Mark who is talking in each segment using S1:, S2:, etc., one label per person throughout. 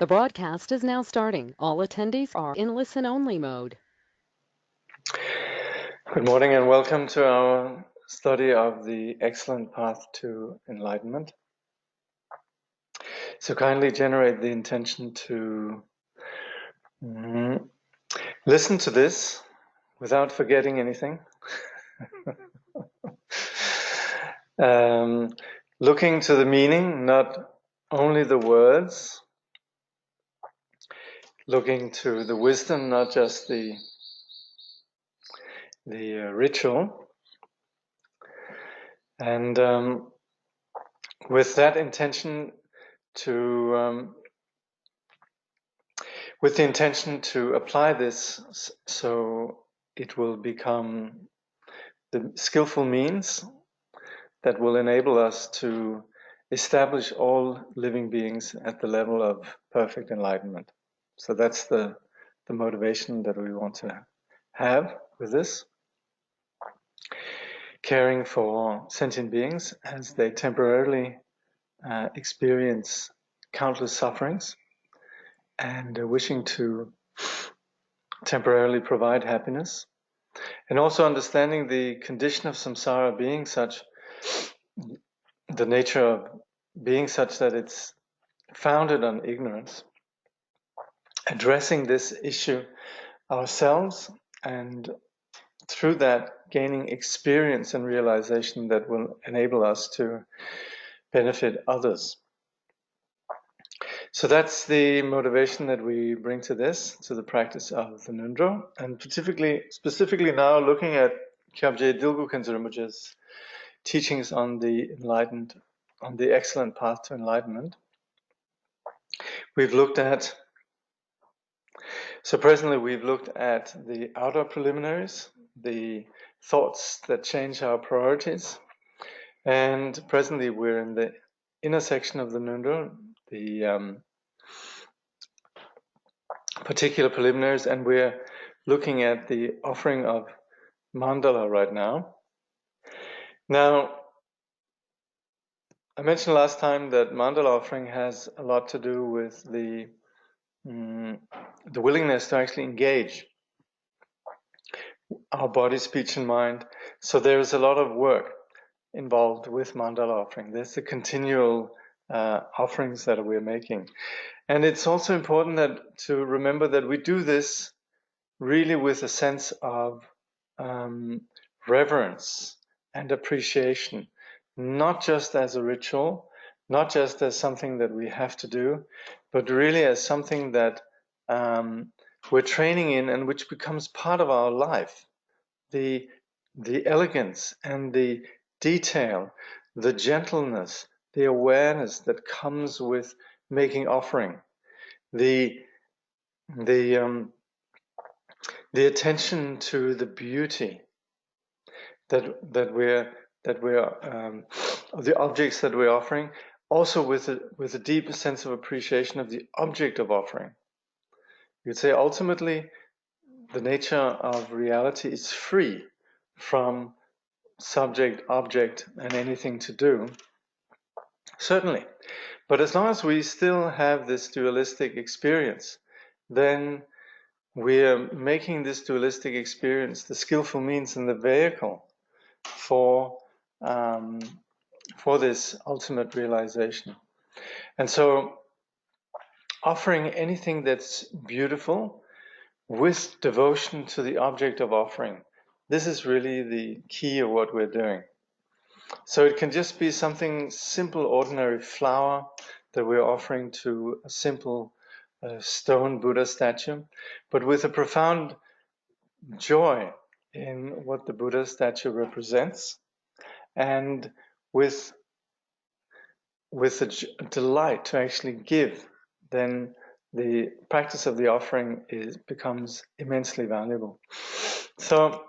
S1: The broadcast is now starting. All attendees are in listen-only mode.
S2: Good morning and welcome to our study of the excellent path to enlightenment. So kindly generate the intention to listen to this without forgetting anything. Looking to the meaning, not only the words. Looking to the wisdom, not just the ritual. And with that intention with the intention to apply this so it will become the skillful means that will enable us to establish all living beings at the level of perfect enlightenment. So that's the motivation that we want to have with this. Caring for sentient beings as they temporarily experience countless sufferings and wishing to temporarily provide happiness. And also understanding the condition of samsara being such, the nature of being such that it's founded on ignorance. Addressing this issue ourselves and through that gaining experience and realization that will enable us to benefit others. So that's the motivation that we bring to this, to the practice of the ngöndro, and specifically now looking at Kyabje Dilgo Khyentse Rinpoche's teachings on the excellent path to enlightenment. Presently we've looked at the outer preliminaries, the thoughts that change our priorities, and presently we're in the inner section of the ngöndro, the particular preliminaries, and we're looking at the offering of mandala right now. Now, I mentioned last time that mandala offering has a lot to do with the willingness to actually engage our body, speech, and mind. So there's a lot of work involved with mandala offering. There's the continual offerings that we're making. And it's also important to remember that we do this really with a sense of reverence and appreciation, not just as a ritual, not just as something that we have to do, but really as something that we're training in and which becomes part of our life. The elegance and the detail, the gentleness, the awareness that comes with making offering, the attention to the beauty that we're of the objects that we're offering, also with a deep sense of appreciation of the object of offering. You'd say ultimately the nature of reality is free from subject, object, and anything to do. Certainly. But as long as we still have this dualistic experience, then we're making this dualistic experience the skillful means and the vehicle for this ultimate realization. And so offering anything that's beautiful with devotion to the object of offering, this is really the key of what we're doing. So it can just be something simple, ordinary flower that we're offering to a simple stone Buddha statue, but with a profound joy in what the Buddha statue represents, and with a delight to actually give, then the practice of the offering becomes immensely valuable. So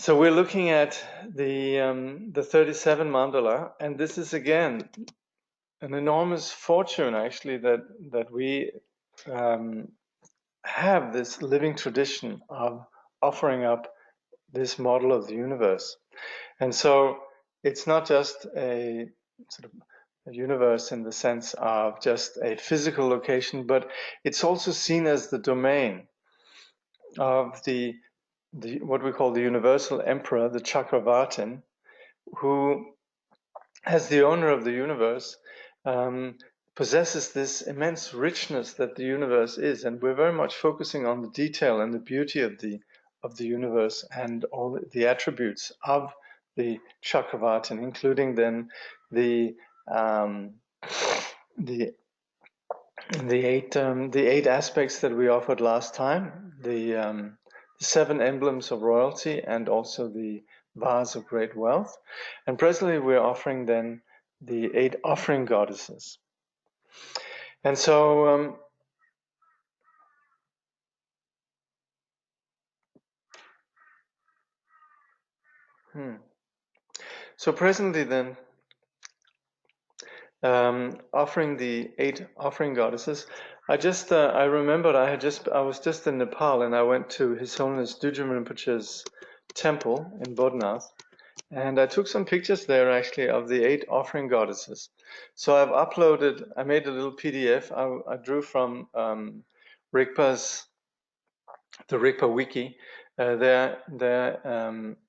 S2: we're looking at the 37 mandala, and this is again an enormous fortune actually that we have this living tradition of offering up this model of the universe. And so it's not just a sort of universe in the sense of just a physical location, but it's also seen as the domain of the what we call the universal emperor, the Chakravartin, who, as the owner of the universe, possesses this immense richness that the universe is, and we're very much focusing on the detail and the beauty of the universe and all the attributes of the Chakravartin, including then the the the eight aspects that we offered last time, the 7 emblems of royalty, and also the vase of great wealth. And presently we're offering then the 8 offering goddesses. And so so presently then, offering the 8 offering goddesses, I remembered I was just in Nepal, and I went to His Holiness Dudjom Rinpoche's temple in Bodhnath, and I took some pictures there actually of the 8 offering goddesses. So I made a little PDF. I drew from Rigpa's, the Rigpa wiki, their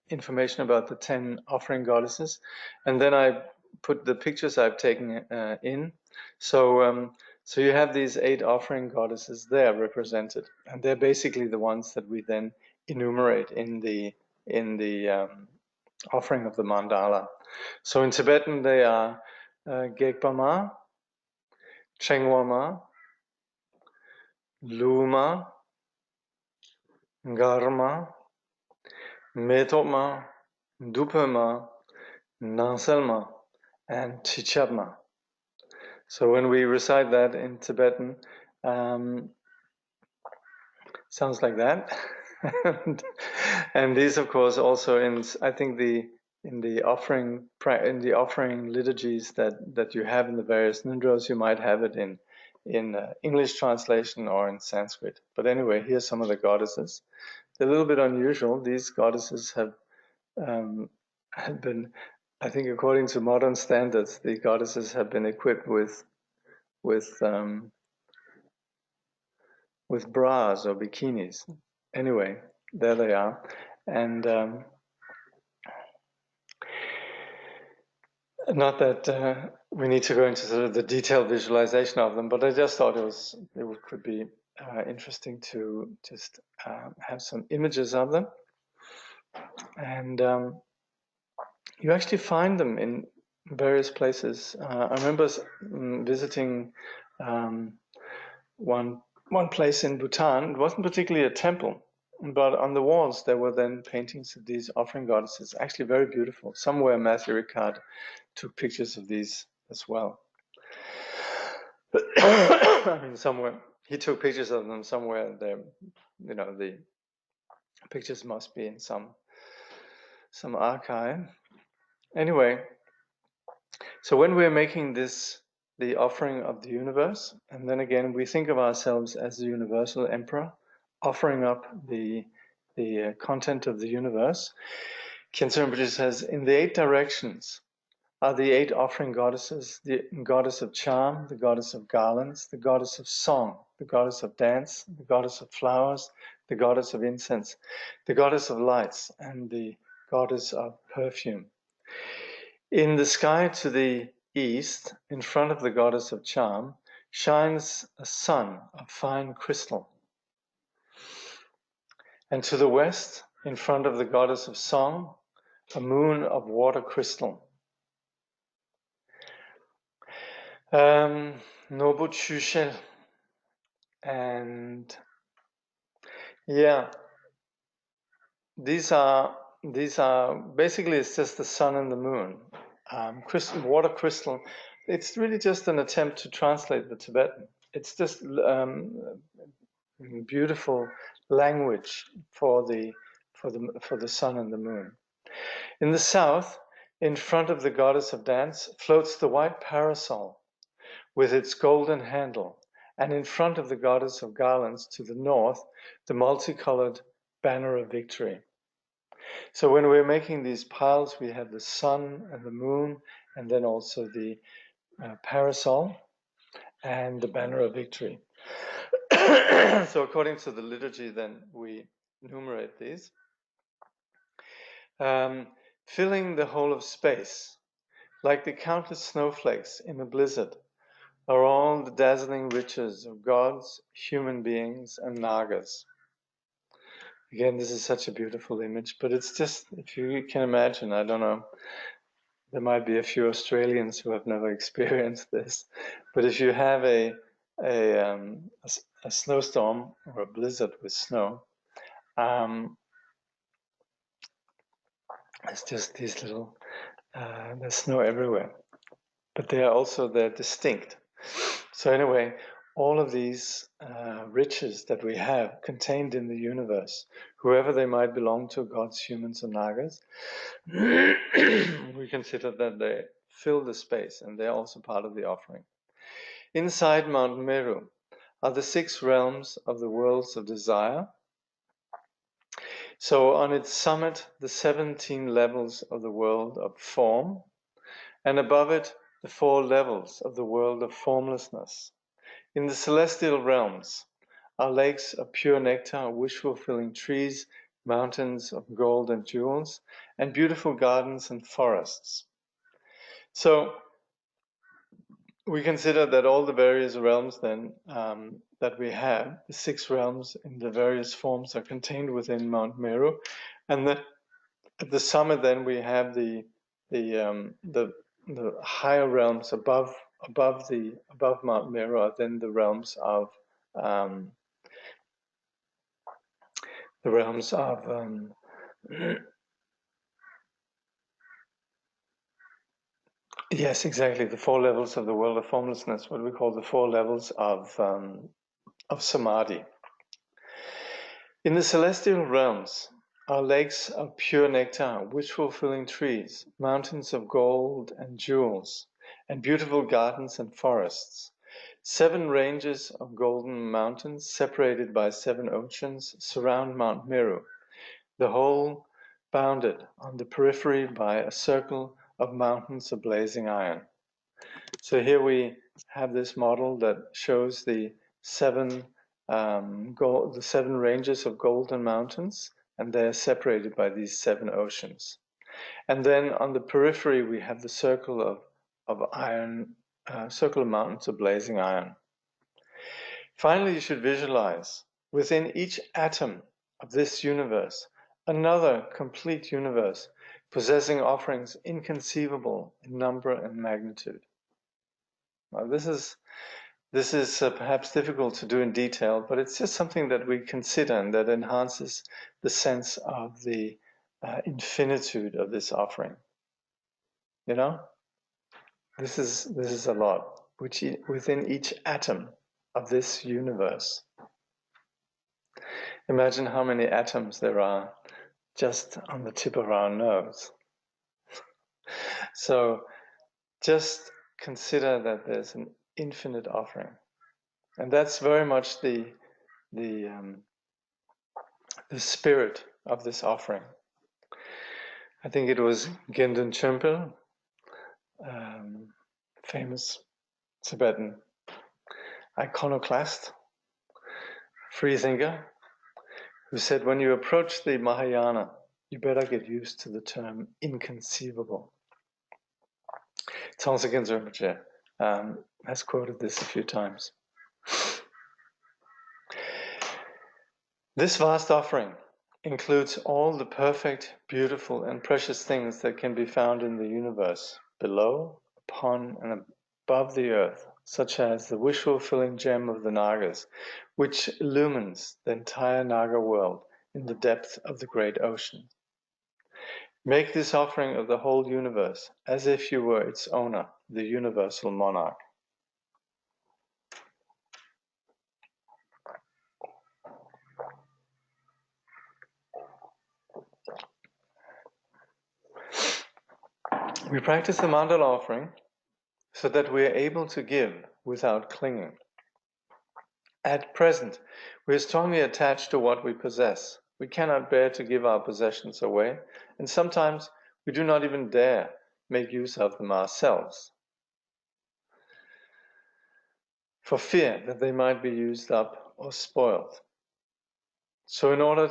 S2: information about the 10 offering goddesses, and then I put the pictures I've taken in. So you have these 8 offering goddesses there represented, and they're basically the ones that we then enumerate in the offering of the mandala. So in Tibetan they are Gekpa Ma, Chengwa Ma, Luma, Garma, Metoma, Dupema, Nanselma, and Chichapma. So when we recite that in Tibetan, sounds like that. And these, of course, also in the offering liturgies that you have in the various ngöndros, you might have it in English translation or in Sanskrit. But anyway, here's some of the goddesses. They're a little bit unusual. These goddesses have been, I think, according to modern standards, the goddesses have been equipped with bras or bikinis. Anyway, there they are, and not that we need to go into sort of the detailed visualization of them, but I just thought it could be interesting to just have some images of them, and you actually find them in various places. I remember visiting one place in Bhutan. It wasn't particularly a temple, but on the walls there were then paintings of these offering goddesses, actually very beautiful. Somewhere Matthew Ricard took pictures of these as well. I mean, somewhere he took pictures of them somewhere there. You know, the pictures must be in some archive. Anyway, so when we're making this the offering of the universe, and then again we think of ourselves as the universal emperor, offering up the content of the universe, Khyentse Rinpoche says, in the 8 directions are the 8 offering goddesses: the goddess of charm, the goddess of garlands, the goddess of song, the goddess of dance, the goddess of flowers, the goddess of incense, the goddess of lights, and the goddess of perfume. In the sky to the east, in front of the goddess of charm, shines a sun of fine crystal. And to the west, in front of the goddess of song, a moon of water crystal. Nobu Chushel. And yeah, these are basically, it's just the sun and the moon. Water crystal. It's really just an attempt to translate the Tibetan. It's just beautiful language for the sun and the moon. In the south, in front of the goddess of dance, floats the white parasol with its golden handle, and in front of the goddess of garlands to the north, the multicolored banner of victory. So when we're making these piles, we have the sun and the moon, and then also the parasol, and the banner of victory. So according to the liturgy, then we enumerate these. Filling the whole of space, like the countless snowflakes in a blizzard, are all the dazzling riches of gods, human beings, and nagas. Again, this is such a beautiful image, but it's just, if you can imagine, I don't know, there might be a few Australians who have never experienced this, but if you have a snowstorm or a blizzard with snow, it's just these little, there's snow everywhere, but they're distinct. So anyway, all of these riches that we have contained in the universe, whoever they might belong to, gods, humans, or nagas, we consider that they fill the space, and they're also part of the offering. Inside Mount Meru are the 6 realms of the worlds of desire. So on its summit, the 17 levels of the world of form, and above it, the 4 levels of the world of formlessness. In the celestial realms are lakes of pure nectar, wish-fulfilling trees, mountains of gold and jewels, and beautiful gardens and forests. So we consider that all the various realms then that we have, the 6 realms in the various forms, are contained within Mount Meru, and at the summit then we have the higher realms above Mount Meru are then the realms of yes, exactly, the 4 levels of the world of formlessness, what we call the 4 levels of samadhi. In the celestial realms are lakes of pure nectar, wish-fulfilling trees, mountains of gold and jewels, and beautiful gardens and forests. 7 ranges of golden mountains, separated by 7 oceans, surround Mount Meru, the whole bounded on the periphery by a circle of mountains of blazing iron. So here we have this model that shows the 7 ranges of golden mountains, and they're separated by these 7 oceans. And then on the periphery we have the circle of iron, circle of mountains of blazing iron. Finally, you should visualize within each atom of this universe another complete universe possessing offerings inconceivable in number and magnitude. Now, this is perhaps difficult to do in detail, but it's just something that we consider and that enhances the sense of the infinitude of this offering. You know, this is a lot, which within each atom of this universe. Imagine how many atoms there are just on the tip of our nose. So just consider that there's an infinite offering, and that's very much the spirit of this offering. I think it was Gendun Chömpel, famous Tibetan iconoclast, freethinker, who said, when you approach the Mahayana, you better get used to the term inconceivable. Khyentse Rinpoche has quoted this a few times. This vast offering includes all the perfect, beautiful, and precious things that can be found in the universe, below, upon, and above the earth, such as the wish-fulfilling gem of the Nagas, which illumines the entire Naga world in the depth of the great ocean. Make this offering of the whole universe as if you were its owner, the universal monarch. We practice the mandala offering so that we are able to give without clinging. At present, we are strongly attached to what we possess. We cannot bear to give our possessions away, and sometimes we do not even dare make use of them ourselves. for fear that they might be used up or spoiled. So in order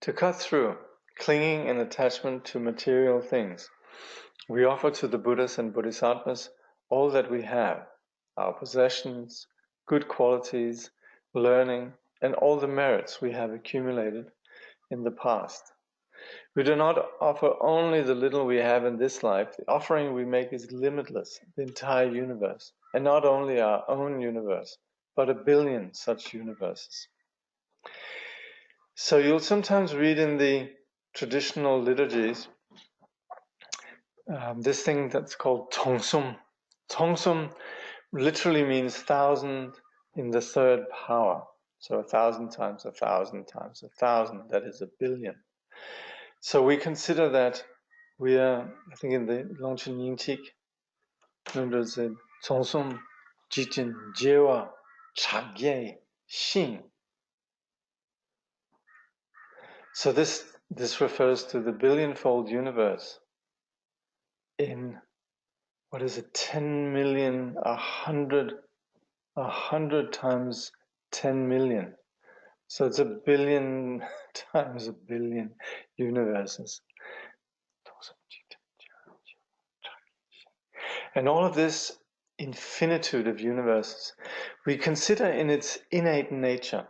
S2: to cut through clinging and attachment to material things, we offer to the Buddhas and Bodhisattvas all that we have, our possessions, good qualities, learning, and all the merits we have accumulated in the past. We do not offer only the little we have in this life. The offering we make is limitless, the entire universe, and not only our own universe, but a billion such universes. So you'll sometimes read in the traditional liturgies this thing that's called Tongsum. Tongsum literally means 1,000 in the third power. So 1,000 times 1,000 times 1,000, that is a billion. So we consider that we are, I think in the Longchen Yingtik, Ngondro said, Tongsum Jijin Jewa Chagye Xin. So this refers to the billionfold universe in, what is it, 10 million, 100 times 10 million. So it's a billion times a billion universes. And all of this infinitude of universes, we consider in its innate nature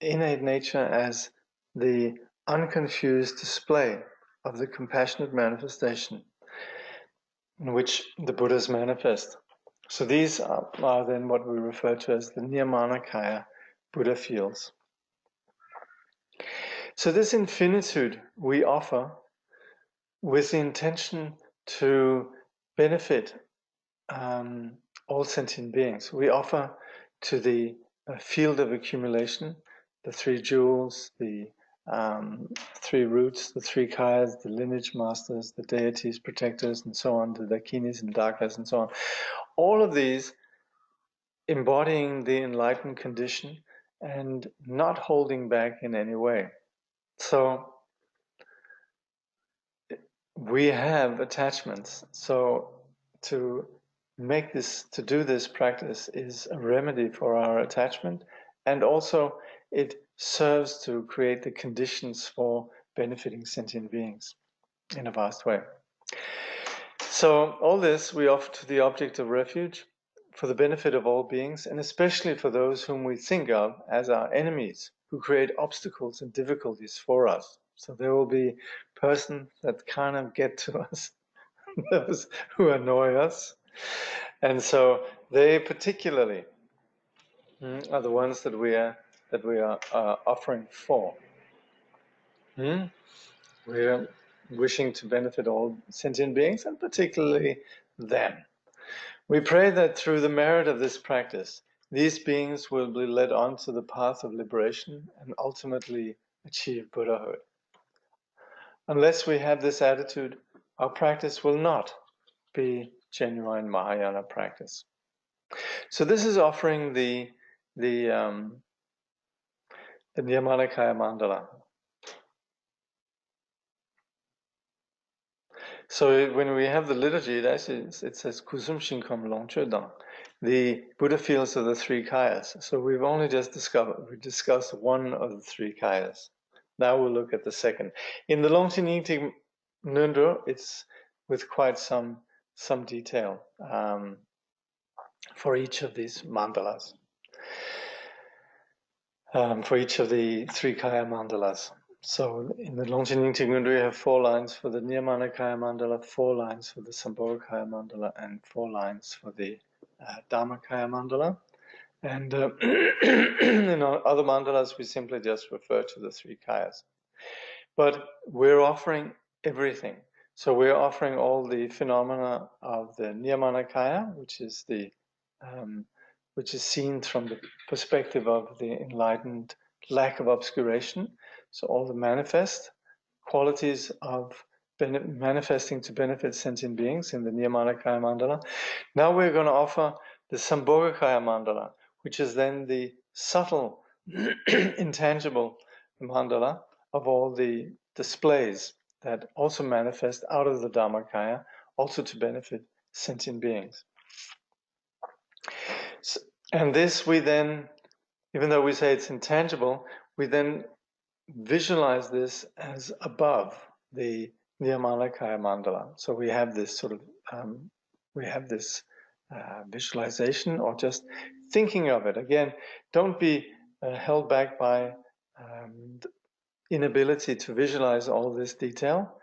S2: as the unconfused display of the compassionate manifestation in which the Buddhas manifest. So these are then what we refer to as the Nirmanakaya Buddha fields. So this infinitude we offer with the intention to benefit all sentient beings. We offer to the field of accumulation, the three jewels, the three roots, the three kayas, the lineage masters, the deities, protectors, and so on, the dakinis and dakas, and so on. All of these embodying the enlightened condition and not holding back in any way. So we have attachments. So to do this practice is a remedy for our attachment, and also it serves to create the conditions for benefiting sentient beings in a vast way. So all this we offer to the object of refuge for the benefit of all beings, and especially for those whom we think of as our enemies, who create obstacles and difficulties for us. So there will be persons that kind of get to us, those who annoy us. And so they particularly are the ones that we are offering for. We are wishing to benefit all sentient beings, and particularly them. We pray that through the merit of this practice, these beings will be led on to the path of liberation and ultimately achieve Buddhahood. Unless we have this attitude, our practice will not be genuine Mahayana practice. So this is offering the Nirmanakaya Mandala. So when we have the liturgy, it says Kusum Shinkom Longche Dang, the Buddha fields of the three kayas. So we've only just discussed one of the three kayas. Now we'll look at the second. In the Longchen Yingtik Ngöndro, it's with quite some detail for each of these mandalas, for each of the three kaya mandalas. So in the Longchen Yingtik Ngöndro, we have 4 lines for the Nirmanakaya mandala, 4 lines for the Sambhogakaya mandala, and 4 lines for the Dhammakaya mandala. And in other mandalas, we simply just refer to the 3 kayas. But we're offering everything. So we're offering all the phenomena of the Nirmanakaya, which is seen from the perspective of the enlightened lack of obscuration. So all the manifest qualities of manifesting to benefit sentient beings in the Nirmanakaya mandala. Now we're going to offer the Sambhogakaya mandala, which is then the subtle, intangible mandala of all the displays that also manifest out of the Dharmakaya, also to benefit sentient beings. So, and this we then, even though we say it's intangible, we then visualize this as above the Nirmanakaya Mandala. So we have this sort of, visualization, or just thinking of it. Again, don't be held back by inability to visualize all this detail.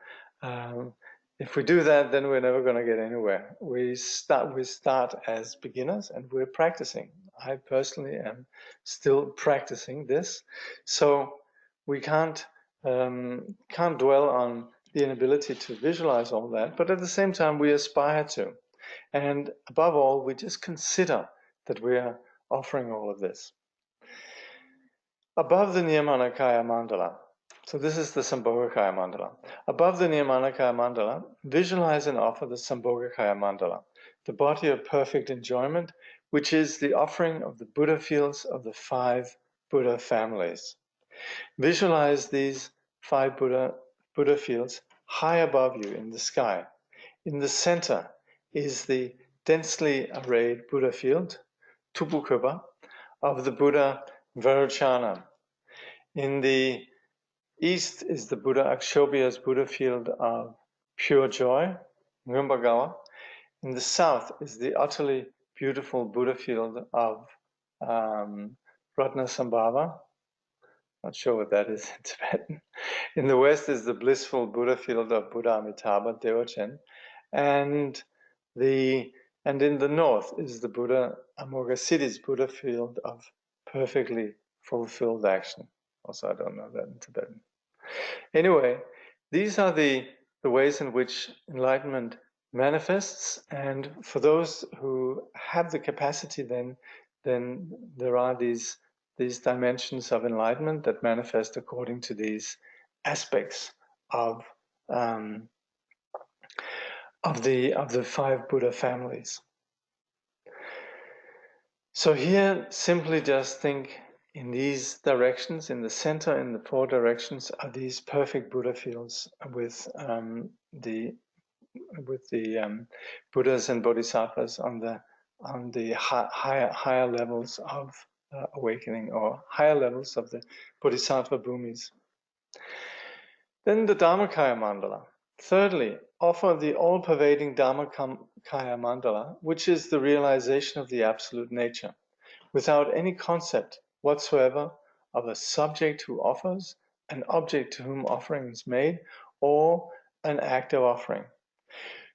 S2: If we do that, then we're never going to get anywhere. We start as beginners, and we're practicing. I personally am still practicing this, so we can't dwell on the inability to visualize all that. But at the same time, we aspire to, and above all, we just consider that we are offering all of this. Above the Nirmanakaya Mandala, so this is the Sambhogakaya Mandala. Above the Nirmanakaya Mandala, visualize and offer the Sambhogakaya Mandala, the body of perfect enjoyment, which is the offering of the Buddha fields of the 5 Buddha families. Visualize these 5 Buddha fields high above you in the sky. In the center is the densely arrayed Buddha field, Tupukubha, of the Buddha Vairocana. In the east is the Buddha Akshobhya's Buddha field of pure joy, Ngöndro. In the south is the utterly beautiful Buddha field of Ratnasambhava. Not sure what that is in Tibetan. In the west is the blissful Buddha field of Buddha Amitabha, Dewachen. And in the north is the Buddha Amoghasiddhi's Buddha field of perfectly fulfilled action. Also, I don't know that in Tibetan. Anyway, these are the ways in which enlightenment manifests, and for those who have the capacity, then there are these dimensions of enlightenment that manifest according to these aspects of the 5 Buddha families. So here, simply just think in these directions, in the center, in the 4 directions, are these perfect Buddha fields with the Buddhas and Bodhisattvas on the higher levels of awakening, or higher levels of the Bodhisattva bhumis. Then the Dharmakaya Mandala. Thirdly, offer the all-pervading Dharmakaya Mandala, which is the realization of the absolute nature, without any concept whatsoever of a subject who offers, an object to whom offering is made, or an act of offering.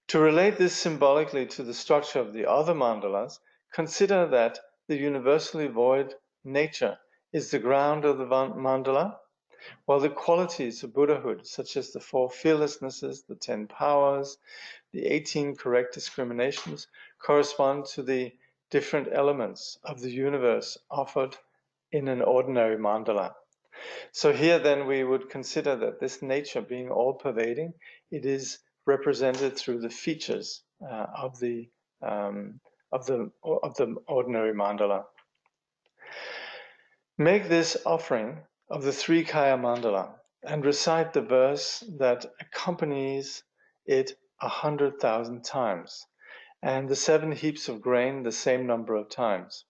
S2: To relate this symbolically to the structure of the other mandalas, consider that the universally void nature is the ground of the mandala, while the qualities of Buddhahood, such as the 4 fearlessnesses, the 10 powers, the 18 correct discriminations, correspond to the different elements of the universe offered in an ordinary mandala. So here then we would consider that this nature being all-pervading, it is represented through the features of the ordinary mandala. Make this offering of the 3 Kaya Mandala and recite the verse that accompanies it 100,000 times, and the 7 heaps of grain the same number of times.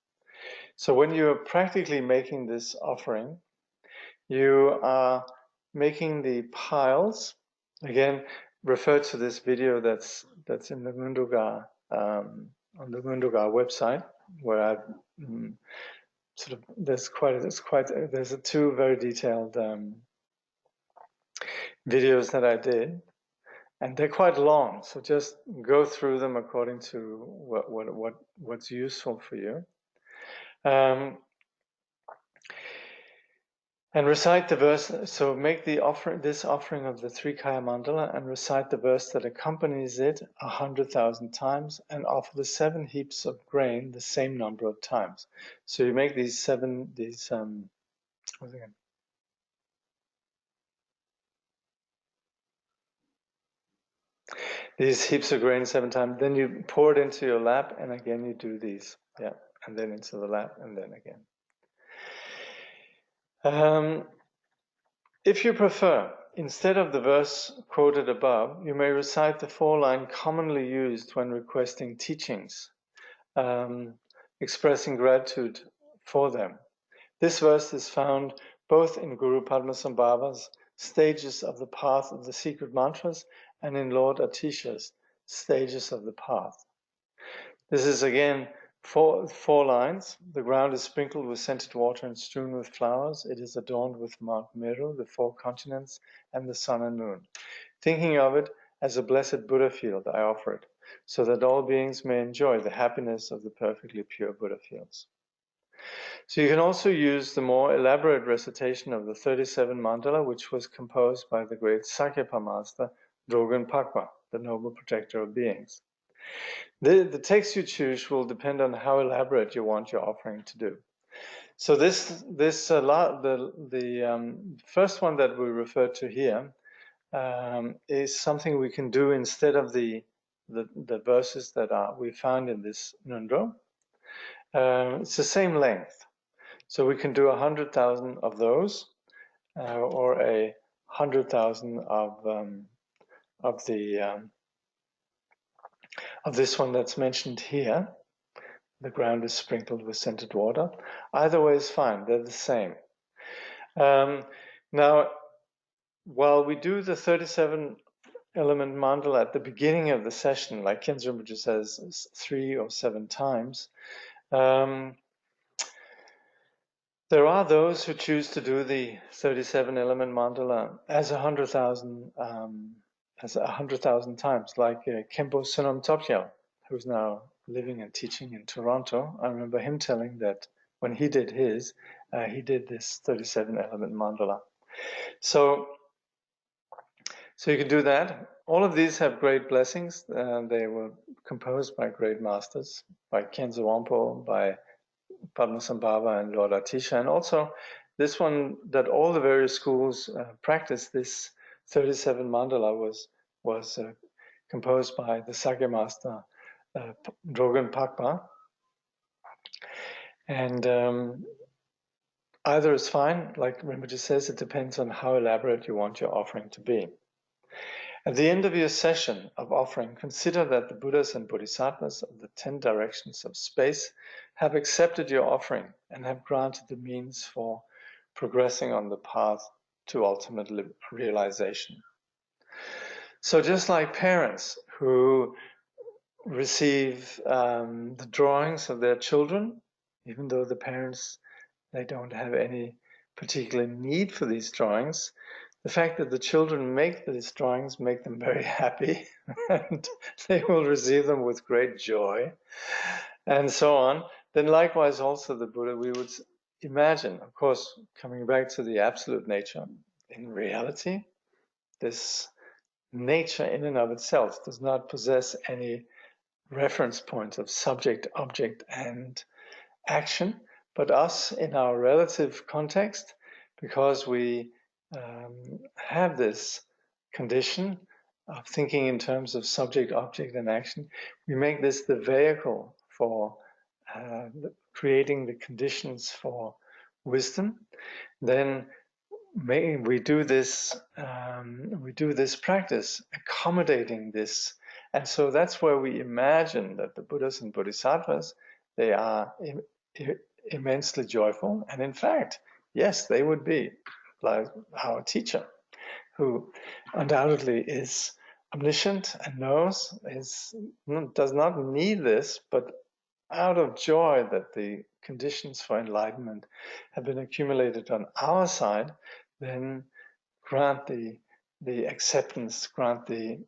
S2: So when you're practically making this offering, you are making the piles. Again, refer to this video that's in the Ngondro on the Ngondro website, where I've there's 2 very detailed videos that I did, and they're quite long. So just go through them according to what's useful for you. And recite the verse. So make this offering of the 3 Kaya Mandala, and recite the verse that accompanies it 100,000 times, and offer the 7 heaps of grain the same number of times. So you make these heaps of grain 7 times. Then you pour it into your lap, and again you do these, and then into the lap, and then again. If you prefer, instead of the verse quoted above, you may recite the 4-line commonly used when requesting teachings, expressing gratitude for them. This verse is found both in Guru Padmasambhava's Stages of the Path of the Secret Mantras and in Lord Atisha's Stages of the Path. This is again four lines. The ground is sprinkled with scented water and strewn with flowers. It is adorned with Mount Meru, the 4 continents, and the sun and moon. Thinking of it as a blessed Buddha field, I offer it, so that all beings may enjoy the happiness of the perfectly pure Buddha fields. So you can also use the more elaborate recitation of the 37 mandala, which was composed by the great Sakyapa master, Drogten Pakpa, the noble protector of beings. The text you choose will depend on how elaborate you want your offering to do. So the first one that we refer to here is something we can do instead of the verses that we found in this ngöndro. It's the same length, so we can do 100,000 of those, or 100,000 of this one that's mentioned here. The ground is sprinkled with scented water. Either way is fine, they're the same. Now, while we do the 37 element mandala at the beginning of the session, like Khyentse Rinpoche says 3 or 7 times, there are those who choose to do the 37 element mandala as 100,000 times, like Khenpo Sunam Topgyal, who's now living and teaching in Toronto. I remember him telling that when he did his, he did this 37 element mandala. So you can do that. All of these have great blessings. They were composed by great masters, by Khyentse Wangpo, by Padmasambhava and Lord Atisha, and also this one that all the various schools practice. This 37 mandala was composed by the Sakya master Drogten Pakpa, and either is fine. Like Rinpoche says, it depends on how elaborate you want your offering to be. At the end of your session of offering, consider that the Buddhas and Bodhisattvas of the 10 directions of space have accepted your offering and have granted the means for progressing on the path to ultimate realization. So just like parents who receive the drawings of their children, even though the parents, they don't have any particular need for these drawings, the fact that the children make these drawings make them very happy, and they will receive them with great joy, and so on. Then likewise also the Buddha, we would imagine, of course, coming back to the absolute nature, in reality, this nature in and of itself does not possess any reference points of subject, object, and action, but us in our relative context, because we have this condition of thinking in terms of subject, object, and action, we make this the vehicle for creating the conditions for wisdom. Then we do this practice accommodating this, and so that's where we imagine that the Buddhas and Bodhisattvas, they are immensely joyful, and in fact, yes, they would be like our teacher, who undoubtedly is omniscient and knows, does not need this, but out of joy that the conditions for enlightenment have been accumulated on our side, then grant the acceptance, grant the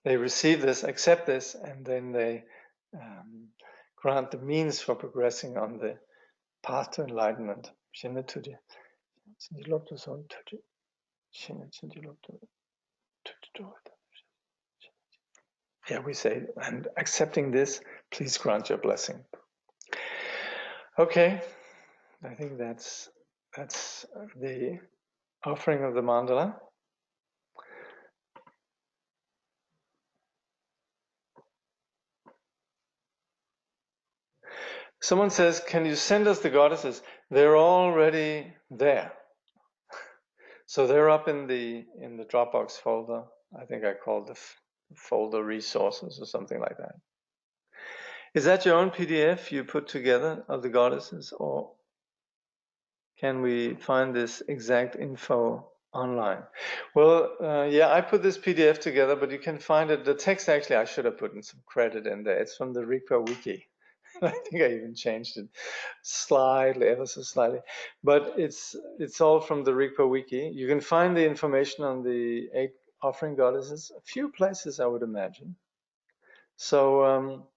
S2: they receive this, accept this, and then they grant the means for progressing on the path to enlightenment. Yeah, we say, and accepting this, please grant your blessing. Okay, I think that's the offering of the mandala. Someone says, can you send us the goddesses? They're already there. So they're up in the Dropbox folder. I think I called the folder resources or something like that. Is that your own PDF you put together of the goddesses, or can we find this exact info online? Well, yeah, I put this PDF together, but you can find it. The text, actually, I should have put in some credit in there. It's from the Rigpa Wiki. I think I even changed it slightly, ever so slightly. But it's all from the Rigpa Wiki. You can find the information on the 8 offering goddesses a few places, I would imagine. So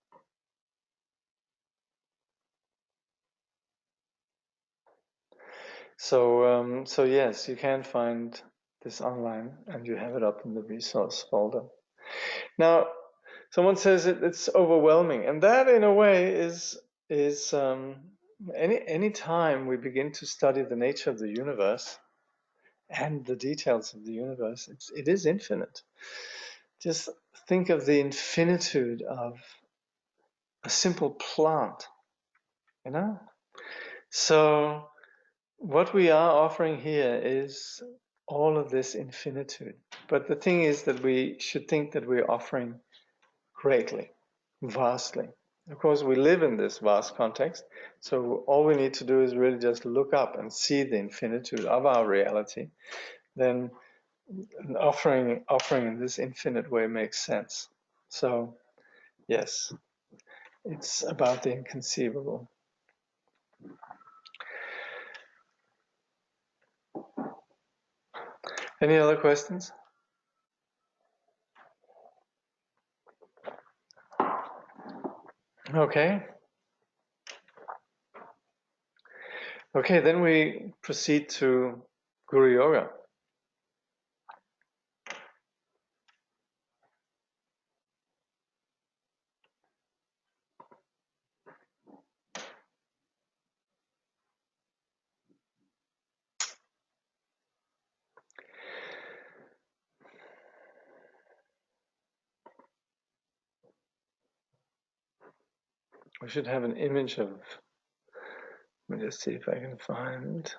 S2: so yes, you can find this online, and you have it up in the resource folder. Now, someone says it's overwhelming, and that, in a way, is any time we begin to study the nature of the universe and the details of the universe, it is infinite. Just think of the infinitude of a simple plant, you know. So what we are offering here is all of this infinitude. But the thing is that we should think that we're offering greatly, vastly. Of course, we live in this vast context, so all we need to do is really just look up and see the infinitude of our reality. Then offering in this infinite way makes sense. So, yes, it's about the inconceivable. Any other questions? Okay. Okay, then we proceed to Guru Yoga. We should have an image of, let me just see if I can find.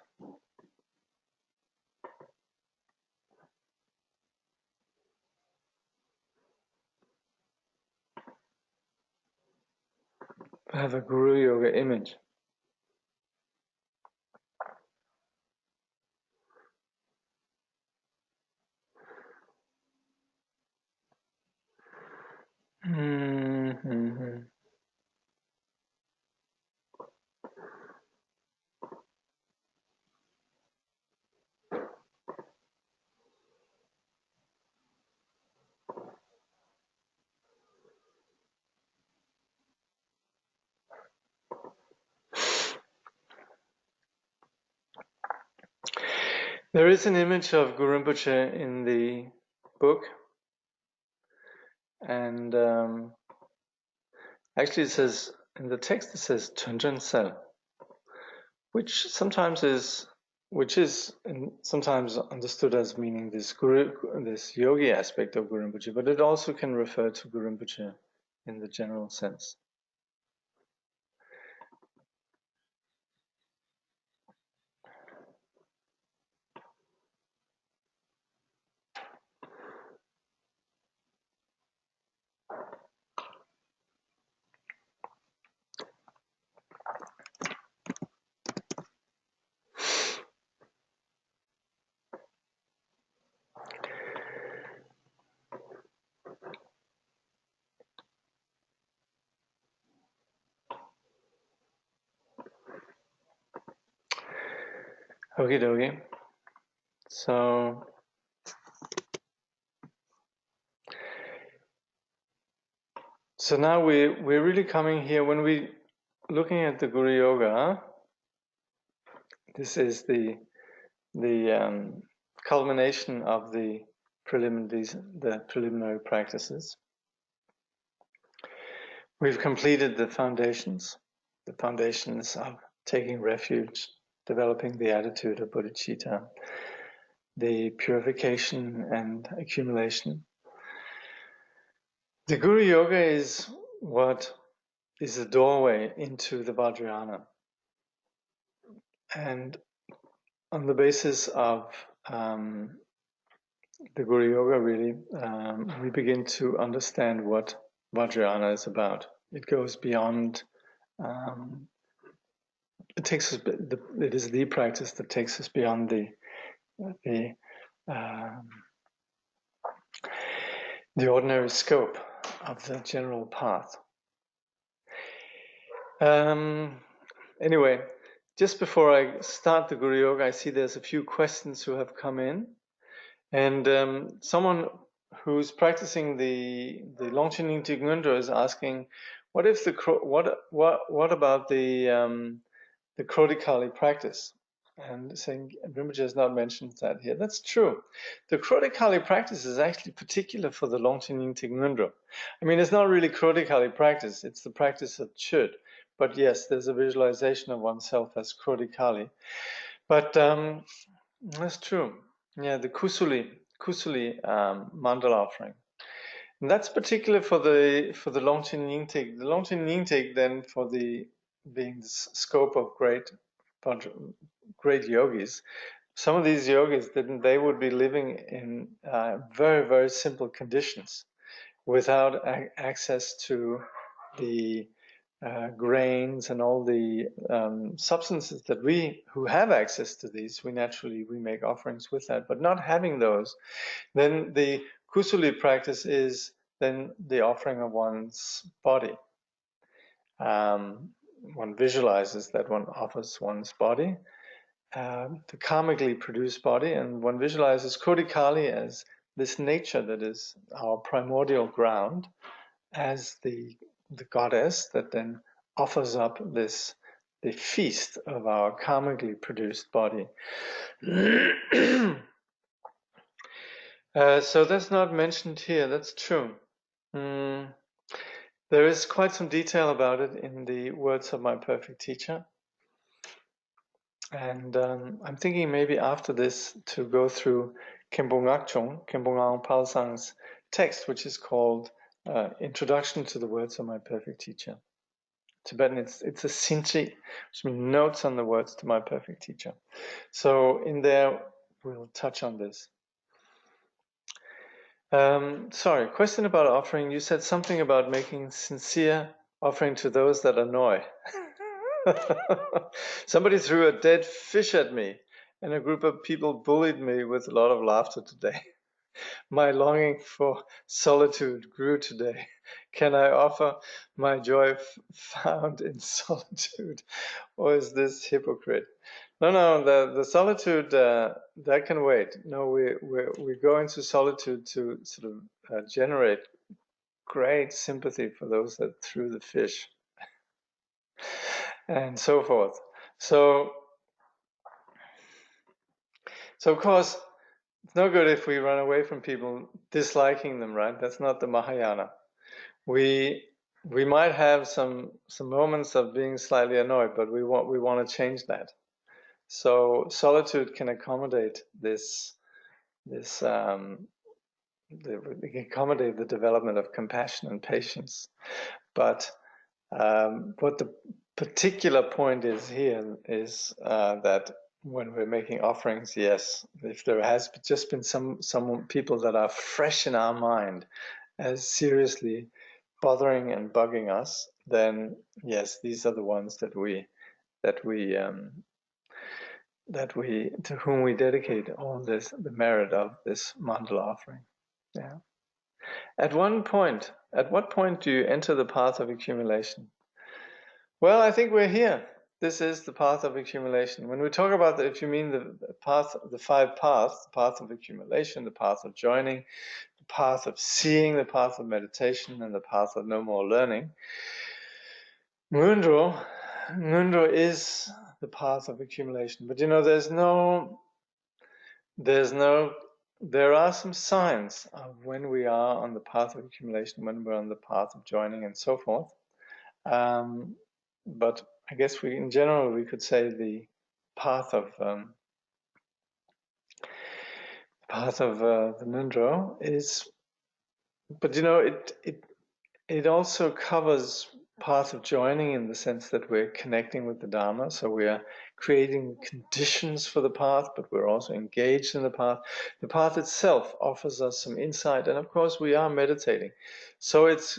S2: I have a Guru Yoga image. Mm-hmm. There is an image of Guru Rinpoche in the book, and actually it says, in the text it says Tunjan Sel, which is sometimes understood as meaning this yogi aspect of Guru Rinpoche, but it also can refer to Guru Rinpoche in the general sense. Okie dokie. So now we're really coming here, when we looking at the Guru Yoga, this is the culmination of the preliminary practices. We've completed the foundations of taking refuge, developing the attitude of bodhicitta, the purification and accumulation. The Guru Yoga is what is a doorway into the Vajrayana. And on the basis of the Guru Yoga, really, we begin to understand what Vajrayana is about. It goes beyond. It takes us. It is the practice that takes us beyond the ordinary scope of the general path. Anyway, just before I start the Guru Yoga, I see there's a few questions who have come in, and someone who's practicing the Longchen Nyingtik ngöndro is asking, what if what about the Krodikali practice? And saying Rinpoche has not mentioned that here. That's true. The Krodikali practice is actually particular for the Longchen Nyingtik ngöndro. I mean, it's not really Krodikali practice, it's the practice of Chud. But yes, there's a visualization of oneself as Krodikali. But that's true. Yeah, the Kusuli mandala offering. And that's particular for the Longchen Nyingtik. The Longchen Nyingtik then for being the scope of great yogis. Some of these yogis they would be living in very, very simple conditions without access to the grains and all the substances that who have access to these, we make offerings with that, but not having those, then the Kusuli practice is then the offering of one's body. One visualizes that one offers one's body, the karmically produced body, and one visualizes Krodikali as this nature that is our primordial ground, as the goddess that then offers up the feast of our karmically produced body. So that's not mentioned here. That's true. There is quite some detail about it in the words of my perfect teacher. And I'm thinking maybe after this to go through Khenpo Ngakchung Palsang's text, which is called Introduction to the Words of My Perfect Teacher. Tibetan, it's a sinchi, which means notes on the words to my perfect teacher. So in there, we'll touch on this. Sorry, question about offering. You said something about making sincere offering to those that annoy. Somebody threw a dead fish at me, and a group of people bullied me with a lot of laughter today. My longing for solitude grew today. Can I offer my joy found in solitude, or is this hypocrite? No, the solitude that can wait. No, we go into solitude to sort of generate great sympathy for those that threw the fish, and so forth. So of course, it's no good if we run away from people disliking them, right? That's not the Mahayana. We might have some moments of being slightly annoyed, but we want to change that. So solitude can accommodate this. It can accommodate the development of compassion and patience. But what the particular point is here is that when we're making offerings, yes, if there has just been some people that are fresh in our mind as seriously bothering and bugging us, then yes, these are the ones to whom we dedicate all this, the merit of this mandala offering. Yeah. At what point do you enter the path of accumulation? Well, I think we're here. This is the path of accumulation. When we talk about if you mean the path, the five paths, the path of accumulation, the path of joining, the path of seeing, the path of meditation, and the path of no more learning, ngöndro is the path of accumulation. But there are some signs of when we are on the path of accumulation, when we're on the path of joining, and so forth. But I guess in general, we could say the path of the ngöndro is, but it also covers path of joining in the sense that we're connecting with the Dharma. So we are creating conditions for the path, but we're also engaged in the path. The path itself offers us some insight, and of course we are meditating. So it's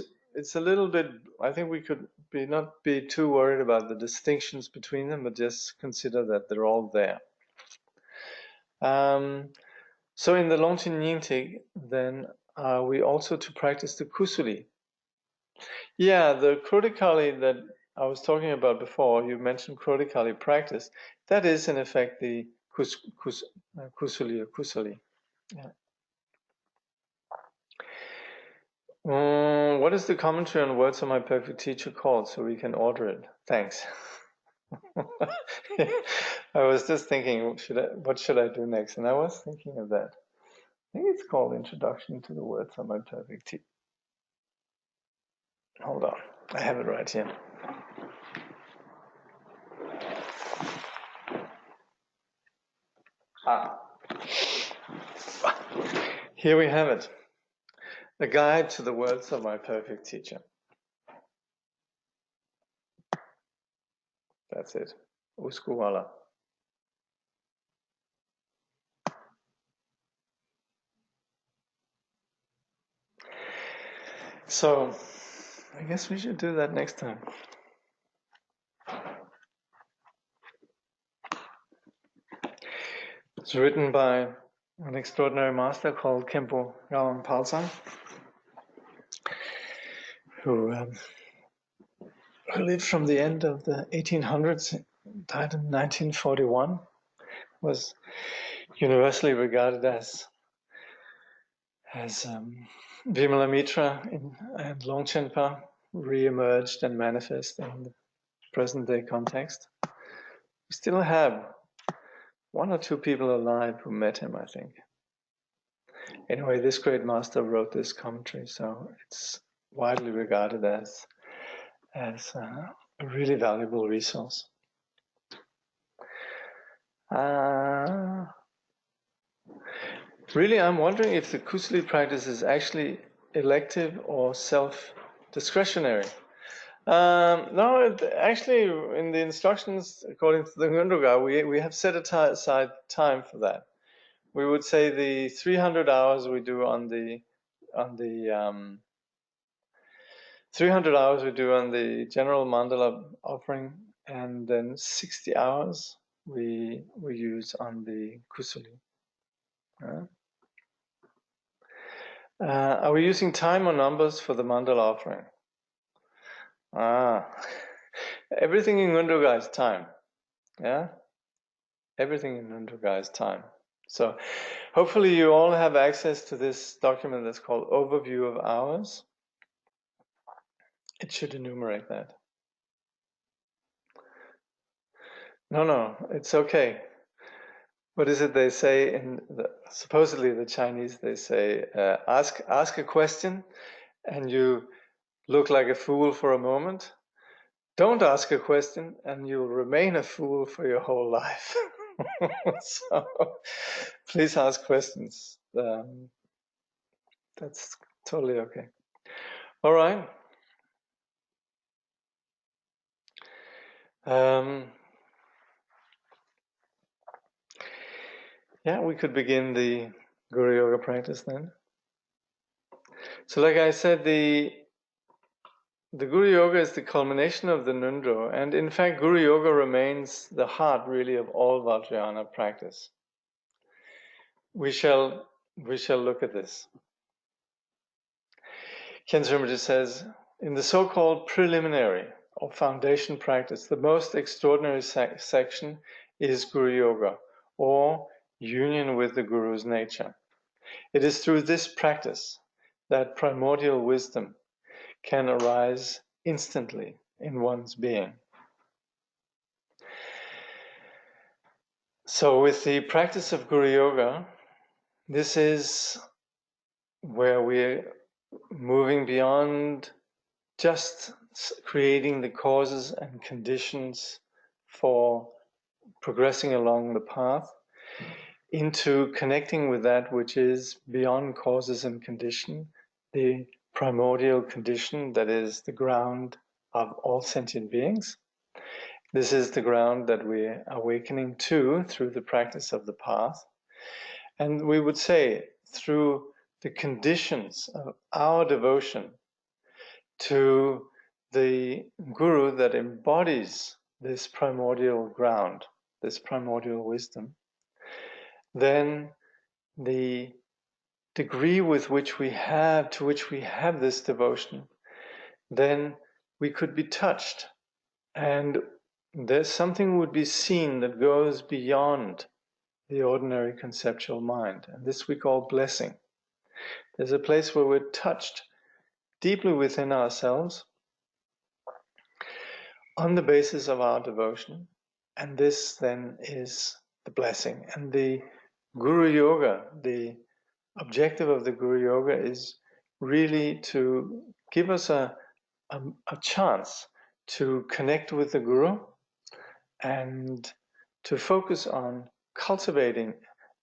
S2: a little bit, I think we could not be too worried about the distinctions between them, but just consider that they're all there. So in the Longchen Nyingtik, then we also to practice the Kusuli. Yeah, the Krotikali that I was talking about before, you mentioned Krotikali practice. That is in effect the Kusuli or Kusali. Yeah. What is the commentary on Words of My Perfect Teacher called, so we can order it? Thanks. I was just thinking, what should I do next? And I was thinking of that. I think it's called Introduction to the Words of My Perfect Teacher. Hold on, I have it right here. Here we have it. A guide to the words of my perfect teacher. That's it. Uskuwala. So, I guess we should do that next time. It's written by an extraordinary master called Khenpo Rawang Palsang, who lived from the end of the 1800s, died in 1941, was universally regarded as Vimalamitra and Longchenpa re-emerged and manifest in the present-day context. We still have one or two people alive who met him, I think. Anyway, this great master wrote this commentary, so it's widely regarded as a really valuable resource. Really, I'm wondering if the Kusali practice is actually elective or self-discretionary. No, actually, in the instructions, according to the ngöndro, we have set aside time for that. We would say the 300 hours we do on the 300 hours we do on the general mandala offering, and then 60 hours we use on the kusali. Are we using time or numbers for the mandala offering? Everything in ngöndro is time. Yeah, everything in ngöndro is time. So hopefully you all have access to this document that's called Overview of Hours. It should enumerate that. No, it's okay. What is it they say in supposedly the Chinese? They say, ask a question and you look like a fool for a moment. Don't ask a question and you'll remain a fool for your whole life. So please ask questions. That's totally okay. All right. Yeah, we could begin the Guru Yoga practice then. So like I said, the Guru Yoga is the culmination of the ngöndro, and in fact Guru Yoga remains the heart really of all Vajrayana practice. We shall look at this. Khyentse Rinpoche says, in the so-called preliminary or foundation practice, the most extraordinary section is Guru Yoga, or union with the Guru's nature. It is through this practice that primordial wisdom can arise instantly in one's being. So with the practice of Guru Yoga, this is where we're moving beyond just creating the causes and conditions for progressing along the path into connecting with that which is beyond causes and condition, the primordial condition that is the ground of all sentient beings. This is the ground that we're awakening to through the practice of the path. And we would say through the conditions of our devotion to the Guru that embodies this primordial ground, this primordial wisdom, then the degree with which we have, to which we have this devotion, then we could be touched, and there's something would be seen that goes beyond the ordinary conceptual mind, and this we call blessing. There's a place where we're touched deeply within ourselves on the basis of our devotion, and this then is the blessing. And the Guru Yoga, the objective of the Guru Yoga is really to give us a chance to connect with the Guru and to focus on cultivating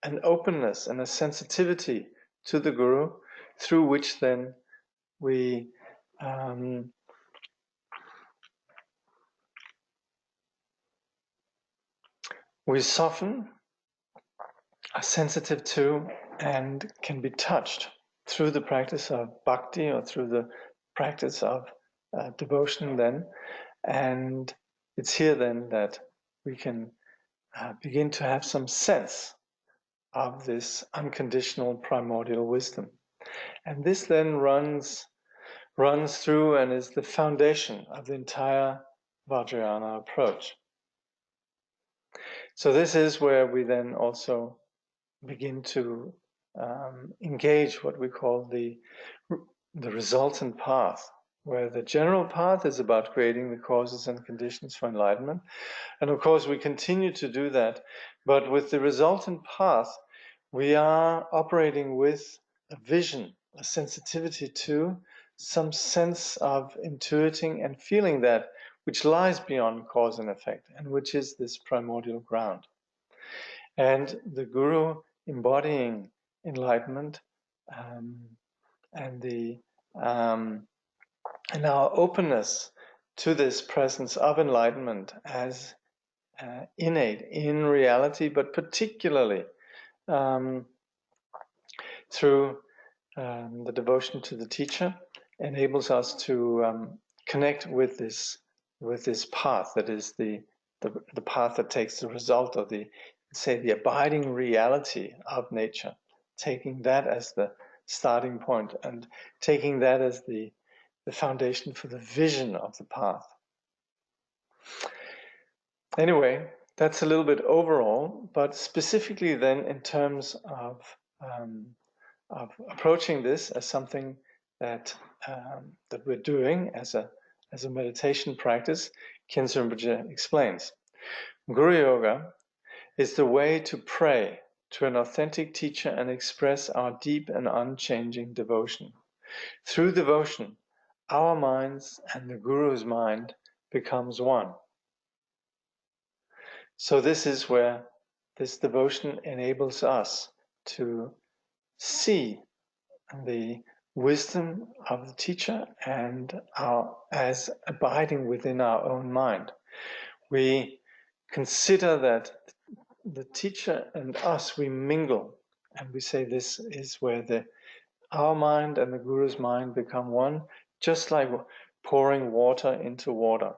S2: an openness and a sensitivity to the Guru, through which then we soften, are sensitive to, and can be touched through the practice of bhakti, or through the practice of devotion then. And it's here then that we can begin to have some sense of this unconditional primordial wisdom. And this then runs through and is the foundation of the entire Vajrayana approach. So this is where we then also begin to engage what we call the resultant path, where the general path is about creating the causes and conditions for enlightenment. And of course we continue to do that, but with the resultant path we are operating with a vision, a sensitivity to, some sense of intuiting and feeling that which lies beyond cause and effect, and which is this primordial ground. And the Guru embodying enlightenment, and the and our openness to this presence of enlightenment as innate in reality, but particularly through the devotion to the teacher, enables us to connect with this path that is the path that takes the result of the abiding reality of nature, taking that as the starting point and taking that as the foundation for the vision of the path. Anyway, that's a little bit overall, but specifically then in terms of approaching this as something that we're doing as a meditation practice, Khyentse Rinpoche explains. Guru Yoga is the way to pray to an authentic teacher and express our deep and unchanging devotion. Through devotion, our minds and the Guru's mind becomes one. So this is where this devotion enables us to see the wisdom of the teacher and as abiding within our own mind. We consider that the teacher and us, we mingle, and we say this is where our mind and the Guru's mind become one, just like pouring water into water.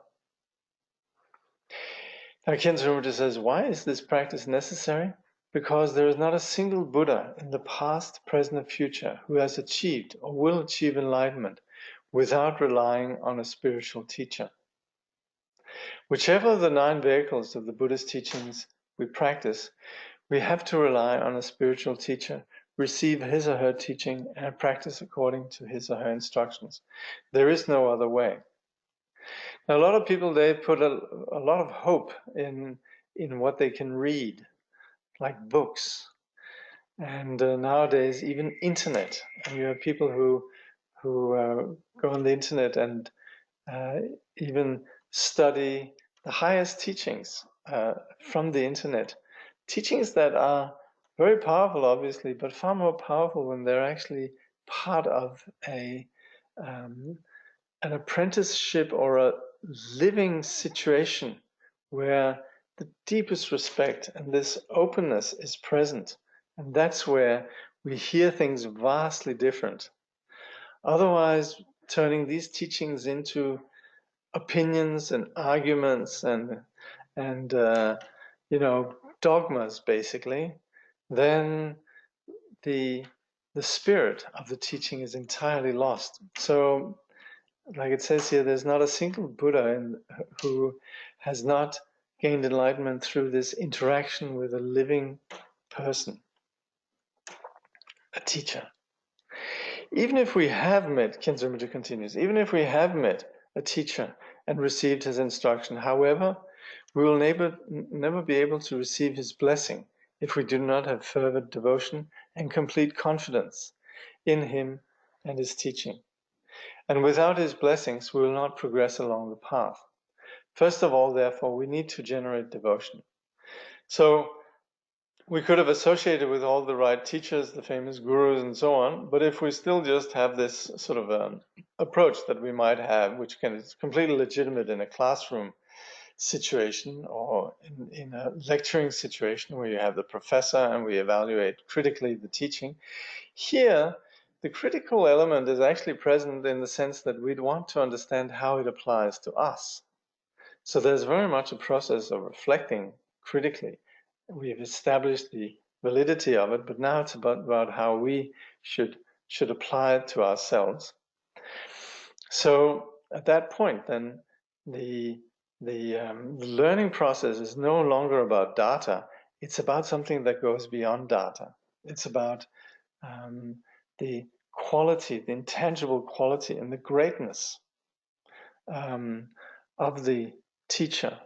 S2: Now Khyentse Rinpoche says, why is this practice necessary? Because there is not a single Buddha in the past, present, and future who has achieved or will achieve enlightenment without relying on a spiritual teacher. Whichever of the 9 vehicles of the Buddhist teachings we practice, we have to rely on a spiritual teacher, receive his or her teaching, and practice according to his or her instructions. There is no other way. Now, a lot of people, they put a lot of hope in what they can read, like books, and nowadays even internet. And you have people who go on the internet and even study the highest teachings from the internet. Teachings that are very powerful, obviously, but far more powerful when they're actually part of a an apprenticeship or a living situation where the deepest respect and this openness is present. And that's where we hear things vastly different. Otherwise, turning these teachings into opinions and arguments and dogmas, basically, then the spirit of the teaching is entirely lost. So, like it says here, there's not a single Buddha who has not gained enlightenment through this interaction with a living person, a teacher. Even if we have met, Khyentse Rinpoche continues, even if we have met a teacher and received his instruction, however, we will never be able to receive his blessing if we do not have fervent devotion and complete confidence in him and his teaching. And without his blessings, we will not progress along the path. First of all, therefore, we need to generate devotion. So we could have associated with all the right teachers, the famous gurus and so on, but if we still just have this sort of approach that we might have, which is completely legitimate in a classroom situation or in a lecturing situation where you have the professor and we evaluate critically the teaching, here the critical element is actually present in the sense that we'd want to understand how it applies to us. So there's very much a process of reflecting critically. We've established the validity of it, but now it's about how we should apply it to ourselves. So at that point, then the learning process is no longer about data. It's about something that goes beyond data. It's about the quality, the intangible quality, and the greatness of the teacher.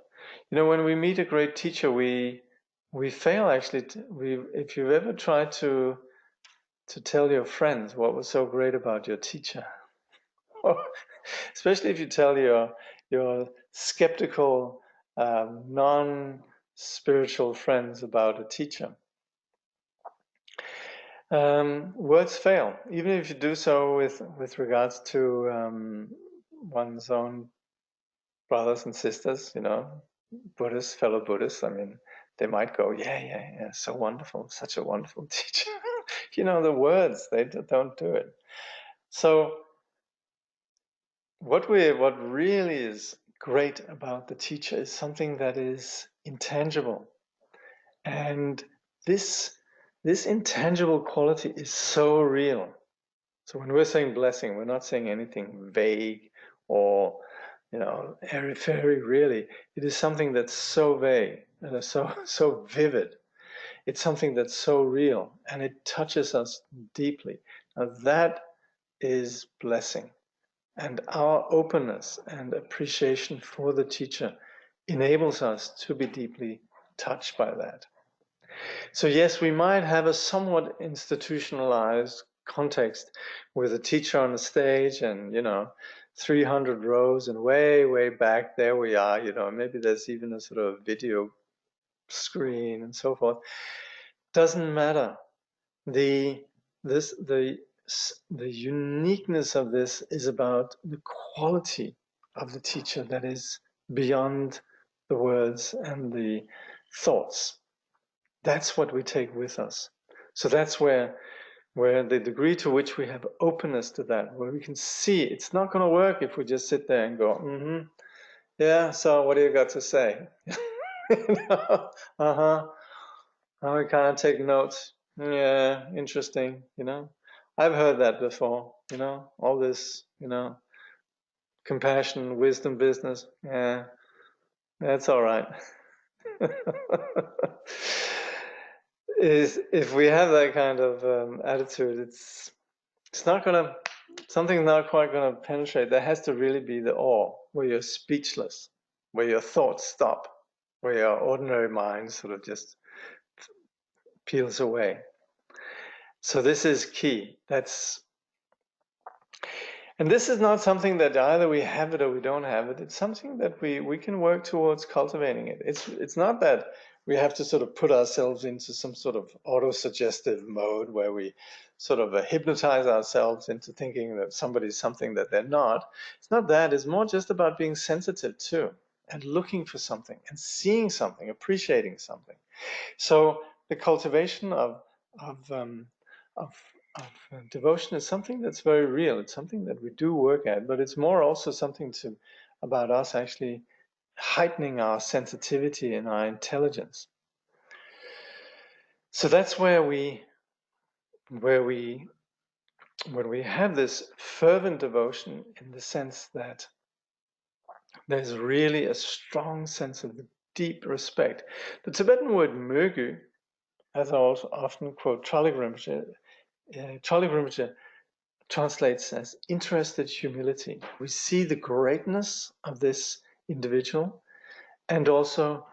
S2: When we meet a great teacher, we fail actually. If you've ever tried to tell your friends what was so great about your teacher, especially if you tell your skeptical, non-spiritual friends about a teacher, words fail. Even if you do so with regards to one's own brothers and sisters, Buddhists, fellow Buddhists, they might go, yeah, so wonderful, such a wonderful teacher. The words, they don't do it. So what really is great about the teacher is something that is intangible. And this intangible quality is so real. So when we're saying blessing, we're not saying anything vague or airy-fairy, really. It is something that's so vague and so vivid. It's something that's so real and it touches us deeply. Now that is blessing. And our openness and appreciation for the teacher enables us to be deeply touched by that. So yes, we might have a somewhat institutionalized context with a teacher on the stage and 300 rows and way back there we are, maybe there's even a sort of video screen and so forth. Doesn't matter. The uniqueness of this is about the quality of the teacher that is beyond the words and the thoughts. That's what we take with us. So that's where the degree to which we have openness to that, where we can see it's not going to work if we just sit there and go, yeah, so what do you got to say? Oh, we can't take notes. Yeah, interesting, I've heard that before, all this, compassion, wisdom business. Yeah, that's all right. If we have that kind of attitude, it's not gonna, something's not quite gonna penetrate. There has to really be the awe, where you're speechless, where your thoughts stop, where your ordinary mind sort of just peels away. So this is key. And this is not something that either we have it or we don't have it. It's something that we can work towards cultivating it. It's not that we have to sort of put ourselves into some sort of auto-suggestive mode where we sort of hypnotize ourselves into thinking that somebody's something that they're not. It's not that. It's more just about being sensitive too, and looking for something, and seeing something, appreciating something. So the cultivation of of, um, of devotion is something that's very real. It's something that we do work at, but it's more also something about us actually heightening our sensitivity and our intelligence. So that's where when we have this fervent devotion, in the sense that there's really a strong sense of deep respect. The Tibetan word mögu, as I also often quote Charlie Rinpoche, translates as interested humility. We see the greatness of this individual, and also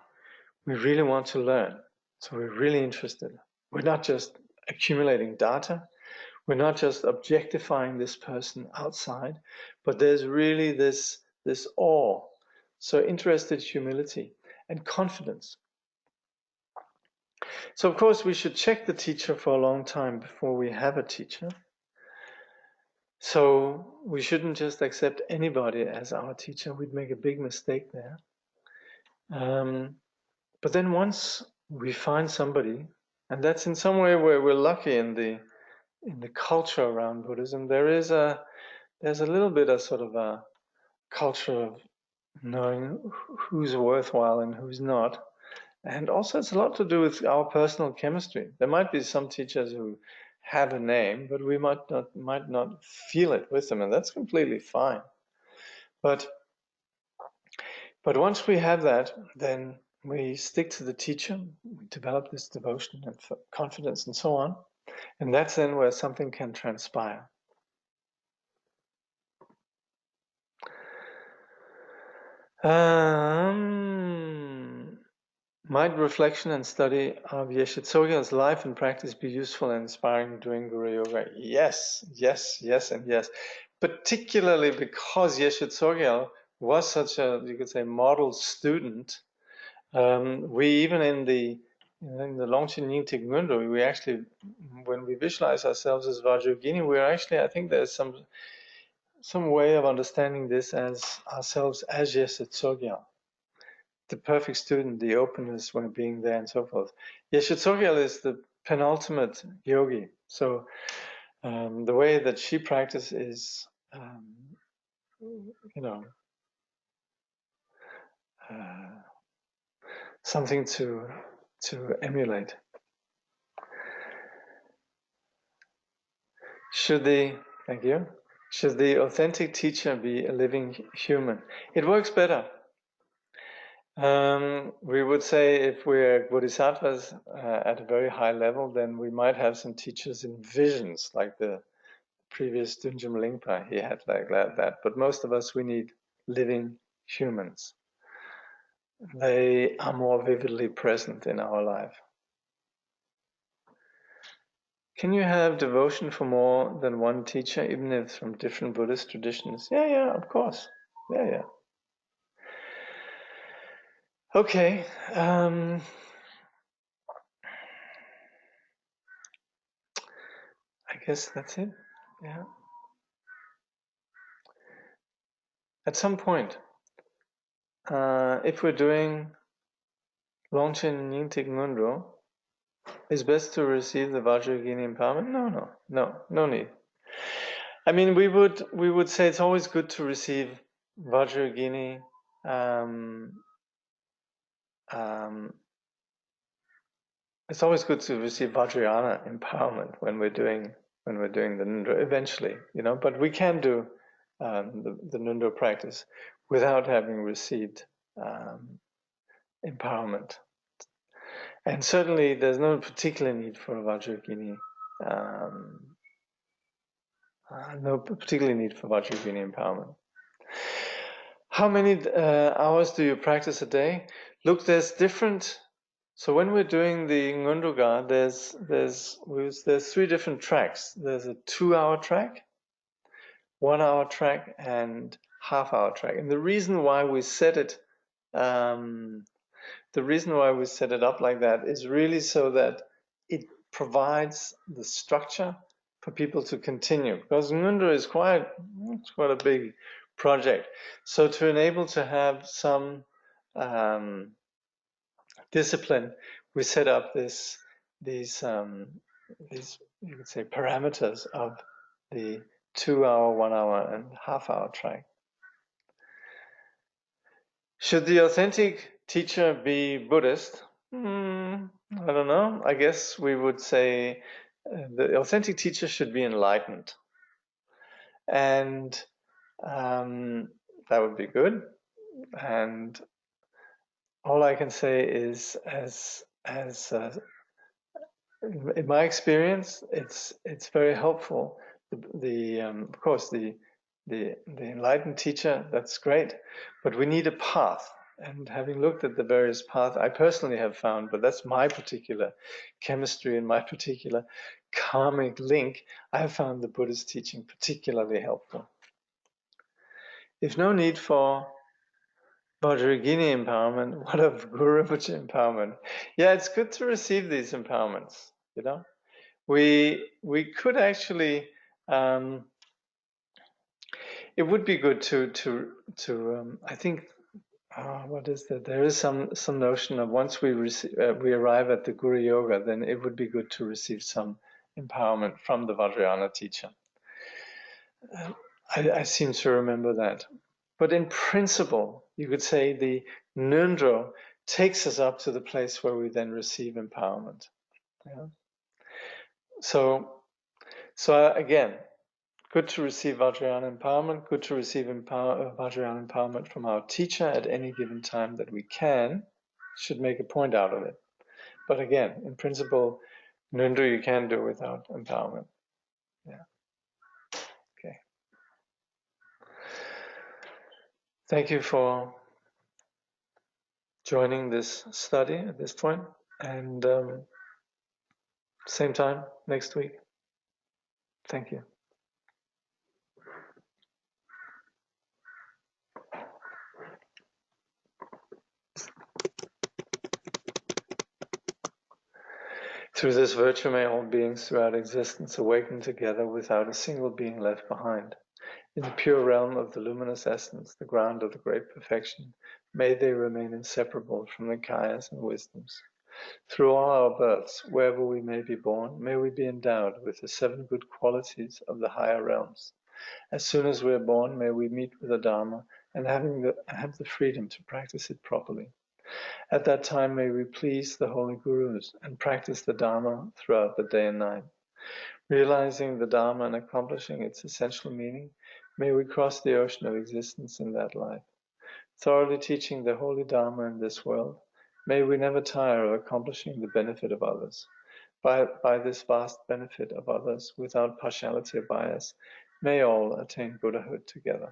S2: we really want to learn. So we're really interested. We're not just accumulating data. We're not just objectifying this person outside, but there's really this awe. So interested humility and confidence. So of course we should check the teacher for a long time before we have a teacher. So we shouldn't just accept anybody as our teacher. We'd make a big mistake there. But then once we find somebody, and that's in some way where we're lucky in the culture around Buddhism, there's a little bit of sort of a culture of knowing who's worthwhile and who's not. And also it's a lot to do with our personal chemistry. There might be some teachers who have a name, but we might not feel it with them, and that's completely fine. But once we have that, then we stick to the teacher, we develop this devotion and confidence and so on, and that's then where something can transpire. Might reflection and study of Yeshe Tsogyal's life and practice be useful and inspiring during Guru Yoga? Yes, yes, yes, and yes. Particularly because Yeshe Tsogyal was such a, you could say, model student. We even in the Longchen Nyingtik Ngondro, we actually, when we visualize ourselves as Vajrayogini, we're actually, I think there's some way of understanding this as ourselves as Yeshe Tsogyal. The perfect student, the openness when being there, and so forth. Yeshe Tsogyal is the penultimate yogi. So the way that she practices is, something to emulate. Should the authentic teacher be a living human? It works better. We would say if we're bodhisattvas at a very high level, then we might have some teachers in visions, like the previous Dunjum Lingpa, he had like that. But most of us, we need living humans. They are more vividly present in our life. Can you have devotion for more than one teacher, even if from different Buddhist traditions? Yeah, of course. Yeah. Okay. I guess that's it. Yeah. At some point, if we're doing Longchen Nyingtik Ngondro, it's best to receive the Vajrayogini empowerment? No need. I mean, we would say it's always good to receive Vajrayogini. It's always good to receive Vajrayana empowerment when we're doing the ngöndro eventually, But we can do the ngöndro practice without having received empowerment. And certainly, there's no particular need for a Vajrayogini. No particular need for Vajrayogini empowerment. How many hours do you practice a day? Look, there's different. So when we're doing the ngöndro, there's 3 different tracks. There's a 2-hour track, 1-hour track, and half-hour track. And the reason why we set it, the the reason why we set it up like that is really so that it provides the structure for people to continue, because ngöndro is quite a big project. So to enable to have some discipline, we set up these you could say parameters of the 2 hour, 1 hour, and half hour track. Should the authentic teacher be Buddhist? I don't know. I guess we would say the authentic teacher should be enlightened, and that would be good. And all I can say is, in my experience, it's very helpful. Of course, the enlightened teacher, that's great, but we need a path. And having looked at the various paths, I personally have found, but that's my particular chemistry and my particular karmic link, I have found the Buddhist teaching particularly helpful. If no need for Vajrayogini empowerment, what of Guru Rinpoche empowerment? Yeah, it's good to receive these empowerments, you know. We could actually, it would be good to I think, what is that? There is some notion of once we arrive at the Guru Yoga, then it would be good to receive some empowerment from the Vajrayana teacher. I seem to remember that. But in principle, you could say the ngöndro takes us up to the place where we then receive empowerment. Yeah? So again, good to receive Vajrayana empowerment, good to receive Vajrayana empowerment from our teacher at any given time that we can. Should make a point out of it. But again, in principle, ngöndro you can do without empowerment. Yeah. Okay. Thank you for joining this study at this point, and same time next week. Thank you. Through this virtue may all beings throughout existence awaken together without a single being left behind. In the pure realm of the luminous essence, the ground of the great perfection, may they remain inseparable from the kayas and wisdoms. Through all our births, wherever we may be born, may we be endowed with the 7 good qualities of the higher realms. As soon as we are born, may we meet with the Dharma and have the freedom to practice it properly. At that time, may we please the holy gurus and practice the Dharma throughout the day and night. Realizing the Dharma and accomplishing its essential meaning, may we cross the ocean of existence in that life. Thoroughly teaching the holy Dharma in this world, may we never tire of accomplishing the benefit of others. By this vast benefit of others, without partiality or bias, may all attain Buddhahood together.